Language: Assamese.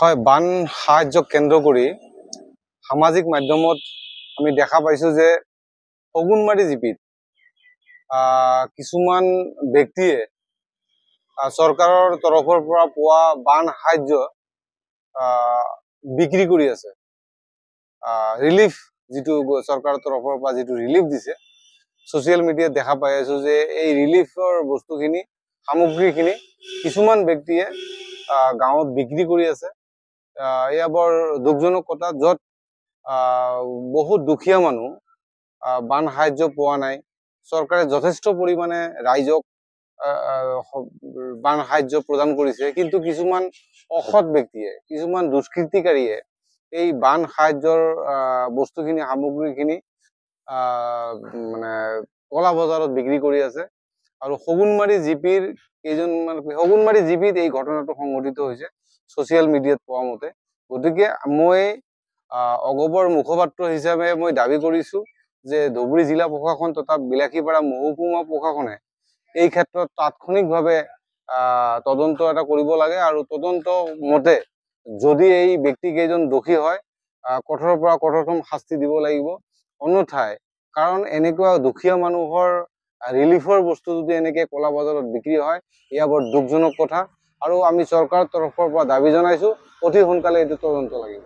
হয়, বান সাহায্য কেন্দ্ৰ কৰি সামাজিক মাধ্যমত আমি দেখা পাইছো যে অগুনমাৰী জিপিত কিছুমান ব্যক্তিয়ে চৰকাৰৰ তৰফৰ পৰা পোৱা বান সাহায্য বিক্ৰী কৰি আছে। ৰিলিফ যিটো চৰকাৰৰ তৰফৰ পৰা যিটো ৰিলিফ দিছে, সোশ্যাল মিডিয়াত দেখা পাই আছো যে এই ৰিলিফৰ বস্তুখিনি সামগ্ৰীখিনি কিছুমান ব্যক্তিয়ে গাঁৱত বিক্ৰী কৰি আছে। এয়া বৰ দুখজনক কথা, য'ত বহুত দুখীয়া মানুহ বান সাহায্য পোৱা নাই। চৰকাৰে যথেষ্ট পৰিমাণে ৰাইজক বান সাহায্য প্ৰদান কৰিছে, কিন্তু কিছুমান অসৎ ব্যক্তিয়ে, কিছুমান দুষ্কৃতিকাৰীয়ে এই বান সাহায্যৰ বস্তুখিনি সামগ্ৰীখিনি মানে কলা বজাৰত বিক্ৰী কৰি আছে। আৰু অগুনমাৰী জিপিত এই ঘটনাটো সংঘটিত হৈছে সোশ্যাল মিডিয়াত পোৱা মতে। গতিকে মই অগপৰ মুখপাত্ৰ হিচাপে মই দাবী কৰিছো যে ধুবুৰী জিলা প্ৰশাসন তথা বিলাসীপাৰা মহকুমা প্ৰশাসনে এই ক্ষেত্ৰত তাৎক্ষণিকভাৱে তদন্ত এটা কৰিব লাগে, আৰু তদন্ত মতে যদি এই ব্যক্তিকেইজন দোষী হয় কঠোৰৰ পৰা কঠোৰতম শাস্তি দিব লাগিব। অন্যথায়, কাৰণ এনেকুৱা দুখীয়া মানুহৰ ৰিলিফৰ বস্তু যদি এনেকে কলা বজাৰত বিক্ৰী হয়, এয়া বৰ দুখজনক কথা। আৰু আমি চৰকাৰৰ তৰফৰ পৰা দাবী জনাইছো অতি সোনকালে এইটো তদন্ত লাগিব।